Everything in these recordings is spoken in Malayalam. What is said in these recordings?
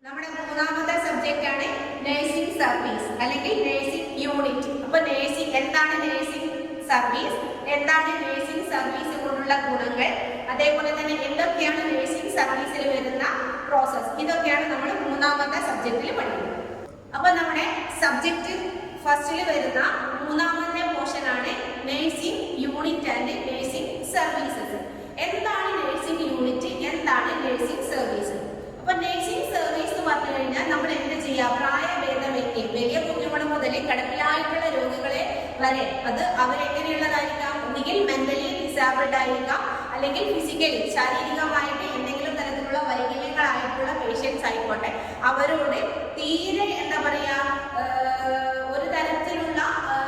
നമ്മുടെ മൂന്നാമത്തെ സബ്ജക്റ്റ് ആണ് നഴ്സിംഗ് സർവീസ് അല്ലെങ്കിൽ നഴ്സിംഗ് യൂണിറ്റ്. അപ്പൊ നഴ്സിംഗ് എന്താണ്, നഴ്സിംഗ് സർവീസ് എന്താണ്, നഴ്സിംഗ് സർവീസ് കൊണ്ടുള്ള ഗുണങ്ങൾ, അതേപോലെ തന്നെ എന്തൊക്കെയാണ് നഴ്സിംഗ് സർവീസിൽ വരുന്ന പ്രോസസ്, ഇതൊക്കെയാണ് നമ്മൾ മൂന്നാമത്തെ സബ്ജക്റ്റിൽ പഠിക്കുന്നത്. അപ്പൊ നമ്മുടെ സബ്ജക്റ്റ് ഫസ്റ്റിൽ വരുന്ന മൂന്നാമത്തെ പോർഷൻ ആണ് nursing unit and nursing services. എന്താണ് നഴ്സിംഗ് യൂണിറ്റ്, എന്താണ് നഴ്സിംഗ് സർവീസ്? അപ്പൊ നഴ്സിംഗ് സർവീസ് എന്ന് പറഞ്ഞു കഴിഞ്ഞാൽ നമ്മൾ എന്ത് ചെയ്യാം, പ്രായഭേദമന്യേ വലിയ കുഞ്ഞുങ്ങൾ മുതൽ കിടപ്പിലായിട്ടുള്ള രോഗികളെ വരെ അത് അവരെങ്ങനെയുള്ളതായിരിക്കാം, ഒന്നുകിൽ മെന്റലി ഡിസേബിൾഡ് ആയിരിക്കാം, അല്ലെങ്കിൽ ഫിസിക്കലി ശാരീരികമായിട്ട് എന്തെങ്കിലും തരത്തിലുള്ള വൈകല്യങ്ങളായിട്ടുള്ള പേഷ്യൻസ് ആയിക്കോട്ടെ, അവരോട് തീരെ എന്താ പറയാ ഒരു തരത്തിലുള്ള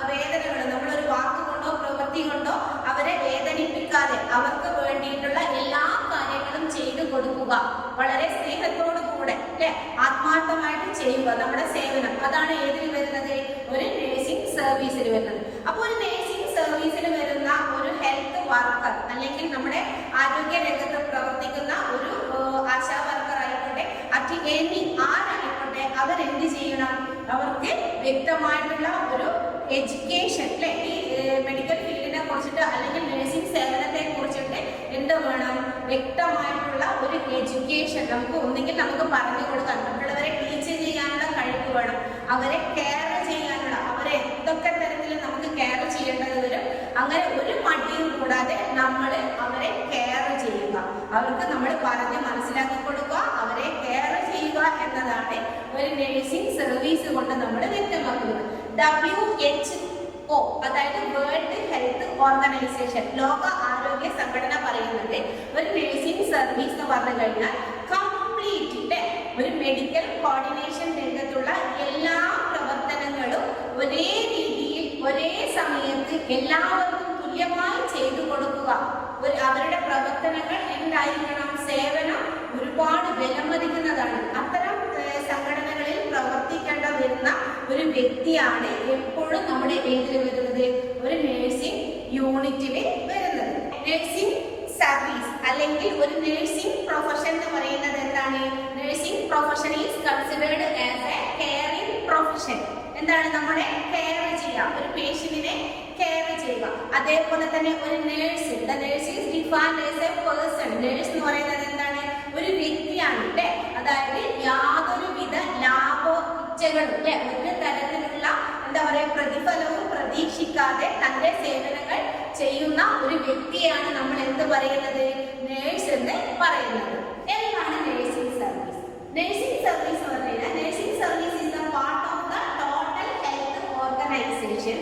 വേദനകൾ നമ്മളൊരു വാക്ക് കൊണ്ടോ പ്രവൃത്തി കൊണ്ടോ അവരെ വേദനിപ്പിക്കാതെ അവർക്ക് വേണ്ടിയിട്ടുള്ള എല്ലാ കാര്യങ്ങളും ചെയ്തു കൊടുക്കുക, വളരെ സ്നേഹത്തോടു കൂടെ അല്ലെ ആത്മാർത്ഥമായിട്ട് ചെയ്യുക നമ്മുടെ സേവനം. അതാണ് ഏതിൽ വരുന്നത്, ഒരു നഴ്സിംഗ് സർവീസിൽ വരുന്നത്. അപ്പൊ ഒരു നഴ്സിംഗ് സർവീസിൽ വരുന്ന ഒരു ഹെൽത്ത് വർക്കർ അല്ലെങ്കിൽ നമ്മുടെ ആരോഗ്യ രംഗത്ത് പ്രവർത്തിക്കുന്ന ഒരു ആശാ വർക്കർ ആയിക്കോട്ടെ, അറ്റ് എനി ആരായിക്കോട്ടെ, അവരെന്ത് ചെയ്യണം, അവർക്ക് വ്യക്തമായിട്ടുള്ള ഒരു എഡ്യൂക്കേഷൻ അല്ലെ ഈ മെഡിക്കൽ ഫീൽഡിനെ കുറിച്ചിട്ട് അല്ലെങ്കിൽ നഴ്സിംഗ് സേവനത്തെ കുറിച്ചിട്ട് എന്ത് വേണം, വ്യക്തമായിട്ടുള്ള ഒരു എഡ്യൂക്കേഷൻ നമുക്ക് ഒന്നെങ്കിൽ നമുക്ക് പറഞ്ഞു കൊടുക്കാൻ, മറ്റുള്ളവരെ ടീച്ച് ചെയ്യാനുള്ള കഴിവ് വേണം, അവരെ കെയർ ചെയ്യാനുള്ള, അവരെ എന്തൊക്കെ തരത്തിൽ നമുക്ക് കെയർ ചെയ്യേണ്ടത് വരും, അങ്ങനെ ഒരു മടിയും കൂടാതെ നമ്മൾ അവരെ കെയർ ചെയ്യുക, അവർക്ക് നമ്മൾ പറഞ്ഞ് മനസ്സിലാക്കി കൊടുക്കുക, അവരെ കെയർ ചെയ്യുക എന്നതാണ് ഒരു നഴ്സിംഗ് സർവീസ് കൊണ്ട് നമ്മൾ വ്യക്തമാക്കുന്നത്. WHO അതായത് വേൾഡ് ഹെൽത്ത് ഓർഗനൈസേഷൻ, ലോക ആരോഗ്യ സംഘടന പറയുന്നത് ഒരു നഴ്സിംഗ് സർവീസ് എന്ന് പറഞ്ഞു കഴിഞ്ഞാൽ കംപ്ലീറ്റ് ഒരു മെഡിക്കൽ കോർഡിനേഷൻ രംഗത്തുള്ള എല്ലാ പ്രവർത്തനങ്ങളും ഒരേ രീതിയിൽ ഒരേ സമയത്ത് എല്ലാവർക്കും തുല്യമായി ചെയ്തു കൊടുക്കുക. അവരുടെ പ്രവർത്തനങ്ങൾ എന്തായിരിക്കണം, സേവനം ഒരുപാട് വിലമതിക്കുന്നതാണ്. അത്തരം സംഘടനകളിൽ പ്രവർത്തിക്കേണ്ട വരുന്ന ഒരു വ്യക്തിയാണ് എപ്പോഴും നമ്മുടെ ഏതിൽ വരുന്നത്, ഒരു നഴ്സിംഗ് യൂണിറ്റിൽ വരുന്നത്. നഴ്സിംഗ് സർവീസ് അല്ലെങ്കിൽ ഒരു നഴ്സിംഗ് പ്രൊഫഷൻ എന്ന് പറയുന്നത് എന്താണ്, nursing profession is considered as A caring profession. എന്താണ്, നമ്മുടെ കെയർ ചെയ്യുക, ഒരു പേഷ്യന്റിനെ കെയർ ചെയ്യുക. അതേപോലെ തന്നെ ഒരു nurse, the nurse is defined as A person. Nurse എന്ന് പറയുന്നത് എന്താണ്, ഒരു വ്യക്തിയാണ് അല്ലെ, അതായത് യാതൊരുവിധ ലാഭോ ഇച്ഛകളും അല്ലെ ഒരു തരത്തിലുള്ള എന്താ പറയാ പ്രതിഫലവും പ്രതീക്ഷിക്കാതെ തന്റെ സേവനങ്ങൾ ചെയ്യുന്ന ഒരു വ്യക്തിയാണ് നമ്മൾ എന്ത് പറയുന്നത്, നേഴ്സ് എന്ന് പറയുന്നത്. എന്താണ് നഴ്സിംഗ് സർവീസ്? നഴ്സിംഗ് സർവീസ് എന്ന് പറഞ്ഞാൽ nursing service is the part of the total health organisation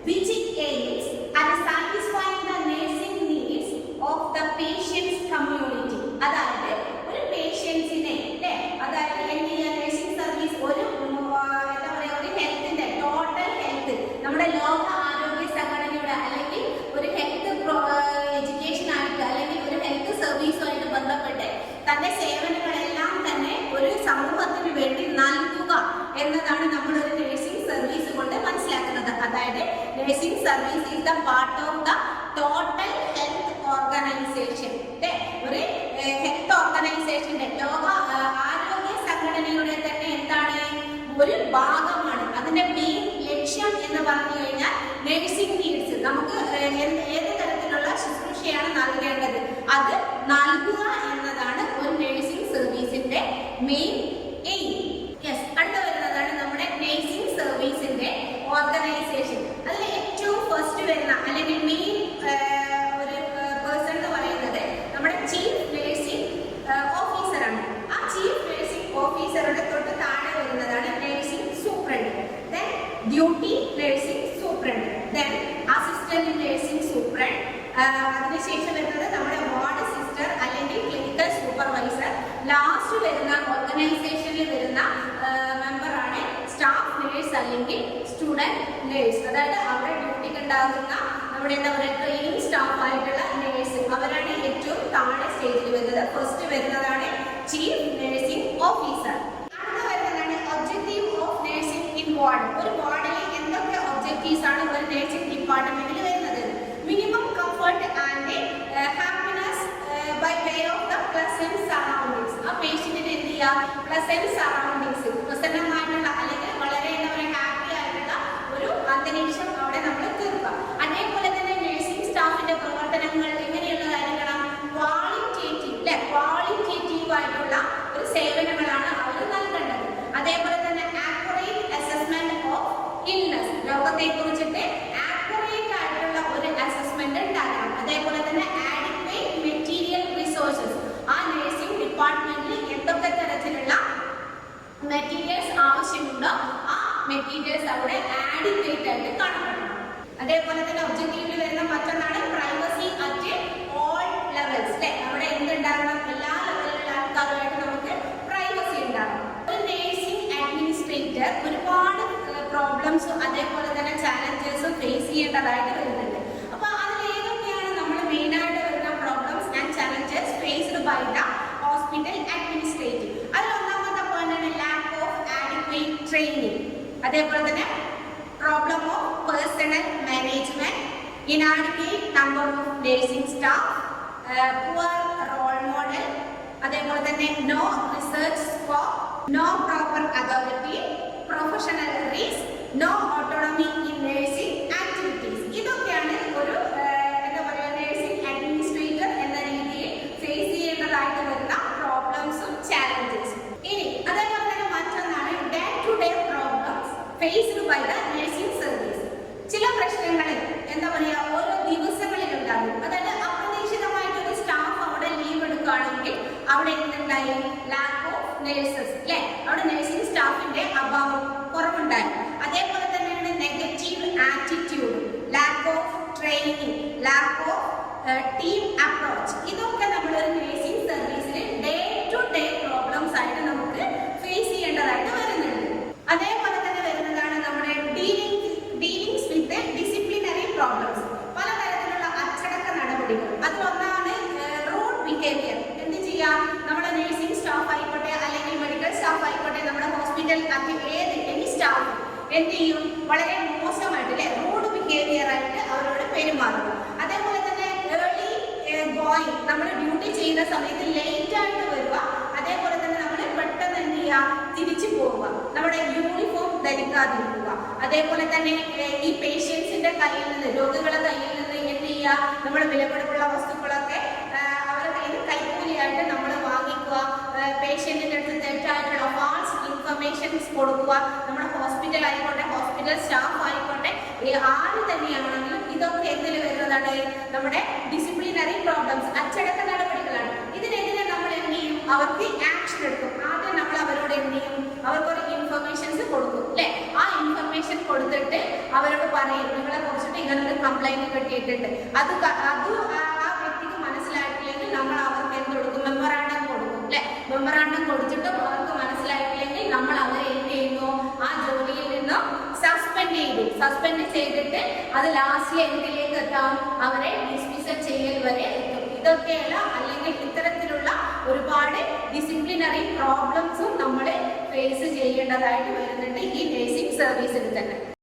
which aims at satisfying the nursing needs of the patient's community. അതായത് ഒരു പേഷ്യൻസിനെ അല്ലേ, അതായത് എന്ത് ചെയ്യാൻ നഴ്സിംഗ് സർവീസ് ഒരു എന്താ പറയാ ഒരു ഹെൽത്തിന്റെ ടോട്ടൽ ഹെൽത്ത് നമ്മുടെ ലോക ആരോഗ്യ സംഘടനയുടെ അല്ലെങ്കിൽ ഒരു ഹെൽത്ത് എഡ്യൂക്കേഷൻ ആയിട്ട് അല്ലെങ്കിൽ ഒരു ഹെൽത്ത് സർവീസുമായിട്ട് ബന്ധപ്പെട്ട് തന്റെ സേവനങ്ങളെല്ലാം തന്നെ ഒരു സമൂഹത്തിന് വേണ്ടി നൽകുക എന്നതാണ് നമ്മൾ ഒരു നഴ്സിംഗ് സർവീസ് കൊണ്ട് മനസ്സിലാക്കുന്നത്. അതായത് nursing service is the part of the total health organisation. ഒരു ഹെൽത്ത് ഓർഗനൈസേഷന്റെ ലോക ആരോഗ്യ സംഘടനയുടെ തന്നെ എന്താണ് ഒരു ഭാഗമാണ്. അതിന്റെ മെയിൻ ലക്ഷ്യം എന്ന് പറഞ്ഞു കഴിഞ്ഞാൽ നഴ്സിംഗ് നീഡ്സ്, നമുക്ക് ഏത് തരത്തിലുള്ള ശുശ്രൂഷയാണ് നൽകേണ്ടത് അത് നൽകുക എന്നതാണ് ഒരു നഴ്സിംഗ് സർവീസിന്റെ മെയിൻ എയിം. യെസ്, അടുത്ത വരുന്നതാണ് നമ്മുടെ നഴ്സിംഗ് സർവീസിന്റെ ഓർഗനൈസേഷൻ. അതിൽ ഏറ്റവും ഫസ്റ്റ് വരുന്ന അല്ലെങ്കിൽ മെയിൻ ഒരു പേഴ്സൺ എന്ന് പറയുന്നത് നമ്മുടെ ചീഫ് നഴ്സിംഗ് ഓഫീസറാണ്. ആ ചീഫ് നഴ്സിംഗ് ഓഫീസറുടെ തൊട്ട് താഴെ വരുന്നതാണ് nursing superintendent, then duty nursing superintendent, then assistant nursing superintendent, അതിനുശേഷം വരുന്നത് നമ്മുടെ വാർഡ് സിസ്റ്റർ അല്ലെങ്കിൽ ക്ലിനിക്കൽ സൂപ്പർവൈസർ, ലാസ്റ്റ് വരുന്ന ഓർഗനൈസേഷനിൽ വരുന്ന മെമ്പറാണ് സ്റ്റാഫ് നേഴ്സ് അല്ലെങ്കിൽ സ്റ്റുഡന്റ് നേഴ്സ്. അതായത് അവിടെ ഡ്യൂട്ടിക്ക് ഉണ്ടാകുന്ന നമ്മുടെ എന്താ പറയുക ട്രെയിനിങ് സ്റ്റാഫ് ആയിട്ടുള്ള നേഴ്സ്, അവരാണ് ഏറ്റവും താഴെ സ്റ്റേജിൽ വരുന്നത്. ഫസ്റ്റ് വരുന്നതാണ് ചീഫ് നഴ്സിംഗ് ഓഫീസർ. അടുത്ത വരുന്നതാണ് objective of nursing in ward. ഒരു വാർഡിൽ എന്തൊക്കെ ഒബ്ജക്റ്റീവ്സ് ആണ് ഒരു നഴ്സിംഗ് ഡിപ്പാർട്ട്മെന്റിൽ വരുന്നത്? Minimum comfort and happiness by way of the pleasant surroundings. ആ പേഷ്യന്റിന് എന്ത് ചെയ്യുക, പ്ലസന്റ് സറൗണ്ടിങ്സ്, പ്രസന്നമായിട്ടുള്ള അല്ലെങ്കിൽ വളരെ എന്താ പറയുക ഹാപ്പി ആയിട്ടുള്ള ഒരു അന്തരീക്ഷം അവിടെ നമ്മൾ തീർക്കുക. അതേപോലെ തന്നെ നഴ്സിംഗ് സ്റ്റാഫിന്റെ പ്രവർത്തനങ്ങൾ എങ്ങനെയുള്ള കാര്യങ്ങളാണ്? ക്വാളിറ്റേറ്റീവ് അല്ലെ, ക്വാളിറ്റേറ്റീവ് ആയിട്ടുള്ള ഒരു സേവനങ്ങളാണ് അവർ നൽകേണ്ടത്. അതേപോലെ തന്നെ ആക്യുറേറ്റ് അസസ്മെന്റ് ഓഫ് ഇൽനെസ്, രോഗത്തെ കുറിച്ചിട്ട് ആക്യുറേറ്റ് ആയിട്ടുള്ള ഒരു അസസ്മെന്റ് ഉണ്ടാക്കണം. അതേപോലെ തന്നെ ആഡിക്വേറ്റ് മെറ്റീരിയൽ റിസോഴ്സസ്, ആ നഴ്സിംഗ് ഡിപ്പാർട്ട്മെന്റിൽ എന്തൊക്കെ തരത്തിലുള്ള മെറ്റീരിയൽസ് ആവശ്യമുണ്ടോ ആ മെറ്റീരിയൽസ് അവിടെ ആഡിക്വേറ്റ് ആയിട്ട് കാണപ്പെടണം. അതേപോലെ തന്നെ ഒബ്ജക്റ്റീവിൽ വരുന്ന മറ്റൊന്നാണ് പ്രൈവസി അറ്റ് ഓൾ ലെവൽസ് അല്ലെ, അവിടെ എന്തുണ്ടാകണം? എല്ലാ ലെവലിലുള്ള ആൾക്കാരുമായിട്ട് നമുക്ക് പ്രൈവസി ഉണ്ടാകണം. ഒരു നഴ്സിംഗ് അഡ്മിനിസ്ട്രേറ്റർ ഒരുപാട് പ്രോബ്ലംസ് അതേപോലെ തന്നെ ചാലഞ്ചസും ഫേസ് ചെയ്യേണ്ടതായിട്ട് വരുന്നുണ്ട്. അപ്പൊ അതിൽ ഏതൊക്കെയാണ് നമ്മൾ മെയിൻ ആയിട്ട് വരുന്ന problems and challenges faced by the hospital administrative? അതിൽ ഒന്നാമത്തെ പോയിന്റാണ് ലാക്ക് ഓഫ് ആഡിക്വേറ്റ് ട്രെയിനിങ്, അതേപോലെ തന്നെ problem of personnel management, inadequate number of nursing staff, poor role model, അതേപോലെ തന്നെ no research scope, no proper authority, professional risk, no autonomy in nursing activities. ഇതൊക്കെയാണ് ഒരു എന്താ പറയുക നഴ്സിംഗ് അഡ്മിനിസ്ട്രേറ്റർ എന്ന രീതിയിൽ ഫേസ് ചെയ്യേണ്ടതായിട്ട് വരുന്ന പ്രോബ്ലംസും ചാലഞ്ചസും. ഇനി അതേപോലെ തന്നെ മറ്റൊന്നാണ് day to day problems faced by the nursing service. ചില പ്രശ്നങ്ങൾ എന്താ പറയുക ഓരോ ദിവസങ്ങളിൽ ഉണ്ടാകും. അതായത് അപ്രതീക്ഷിതമായിട്ട് ഒരു സ്റ്റാഫ് അവിടെ ലീവ് എടുക്കുകയാണെങ്കിൽ അവിടെ എന്തുണ്ടായി? ലാക്ക് ഓഫ് നഴ്സസ് അല്ലെ, അവിടെ നഴ്സിംഗ് സ്റ്റാഫിന്റെ അഭാവം കുറവുണ്ടായി. അതേപോലെ തന്നെയാണ് negative attitude, lack of training, lack of team approach. ഇതൊക്കെ നമ്മൾ ഒരു നഴ്സിംഗ് സർവീസിൽ ഡേ ടു ഡേ പ്രോബ്ലംസ് ആയിട്ട് നമുക്ക് ഫേസ് ചെയ്യേണ്ടതായിട്ട് വരുന്നുണ്ട്. അതേപോലെ തന്നെ വരുന്നതാണ് നമ്മുടെ ഡീലിംഗ്സ് വിത്ത് ഡിസിപ്ലിനറി പ്രോബ്ലംസ്, പലതരത്തിലുള്ള അച്ചടക്ക നടപടികൾ. അതിലൊന്നാണ് റൂഡ് ബിഹേവിയർ. എന്ത് ചെയ്യാം? നമ്മുടെ നഴ്സിംഗ് സ്റ്റാഫ് ആയിക്കോട്ടെ അല്ലെങ്കിൽ മെഡിക്കൽ സ്റ്റാഫ് ആയിക്കോട്ടെ, നമ്മുടെ ഹോസ്പിറ്റൽ എനി സ്റ്റാഫ് എന്ത് ചെയ്യും? വളരെ മോശമായിട്ട് അല്ലെ റൂഡ് ബിഹേവിയർ ആയിട്ട് അവരോട് പെരുമാറും. അതേപോലെ തന്നെ ഏർലി ഗോയിങ്, നമ്മൾ ഡ്യൂട്ടി ചെയ്യുന്ന സമയത്ത് ലേറ്റ് ആയിട്ട് വരിക, അതേപോലെ തന്നെ നമ്മൾ പെട്ടെന്ന് എന്ത് ചെയ്യുക? തിരിച്ചു പോവുക, നമ്മുടെ യൂണിഫോം ധരിക്കാതിരിക്കുക. അതേപോലെ തന്നെ ഈ പേഷ്യൻസിന്റെ കയ്യിൽ നിന്ന്, രോഗികളുടെ കയ്യിൽ നിന്ന് എന്ത് ചെയ്യുക? നമ്മൾ വിലപിടിപ്പുള്ള വസ്തുക്കളൊക്കെ അവരുടെ കയ്യിൽ നിന്ന് കൈക്കൂലിയായിട്ട് നമ്മൾ വാങ്ങിക്കുക, പേഷ്യന്റിന്റെ അടുത്ത് തെറ്റായിട്ടുള്ള ഫാൾസ് ഇൻഫർമേഷൻസ് കൊടുക്കുക. നമ്മുടെ ഹോസ്പിറ്റൽ ആയിക്കോട്ടെ, ഹോസ്പിറ്റൽ സ്റ്റാഫ് ആയിക്കോട്ടെ, ആര് തന്നെയാണെങ്കിലും ഇതൊക്കെ എന്തിൽ വരുന്നതാണ്? നമ്മുടെ ഡിസിപ്ലിനറി പ്രോബ്ലംസ്, അച്ചടക്ക നടപടികളാണ്. ഇതിനെതിരെ നമ്മൾ എന്ത് ചെയ്യും? അവർക്ക് ആക്ഷൻ എടുക്കും. ആദ്യം നമ്മൾ അവരോട് എന്ത് ചെയ്യും? അവർക്കൊരു ഇൻഫർമേഷൻസ് കൊടുക്കും അല്ലെ, ആ ഇൻഫർമേഷൻ കൊടുത്തിട്ട് അവരോട് പറയും നിങ്ങളെ കുറിച്ചിട്ട് ഇങ്ങനൊരു കംപ്ലൈന്റ് കിട്ടിയിട്ടുണ്ട്. അത് ആ വ്യക്തിക്ക് മനസ്സിലായിട്ടില്ലെങ്കിൽ നമ്മൾ അവർക്ക് എന്ത് കൊടുക്കും? മെമ്മറാണ്ടം കൊടുക്കും അല്ലെ. മെമ്മറാണ്ടം കൊടുത്തിട്ടും അവർക്ക് മനസ്സിലായിട്ടില്ലെങ്കിൽ നമ്മൾ അവരെ എന്ത് ചെയ്യുന്നു? ആ ജോലിയിൽ നിന്നും സസ്പെൻഡ് ചെയ്തിട്ട് അത് ലാസ്റ്റ് എന്തിലേക്ക് എത്താം? അവരെ ഡിസ്മിസ് ചെയ്യൽ വരെ എത്തും. ഇതൊക്കെയല്ല അല്ലെങ്കിൽ ഇത്തരത്തിലുള്ള ഒരുപാട് ഡിസിപ്ലിനറി പ്രോബ്ലംസും നമ്മൾ ഫേസ് ചെയ്യേണ്ടതായിട്ട് വരുന്നുണ്ട് ഈ നഴ്സിംഗ് സർവീസിൽ തന്നെ.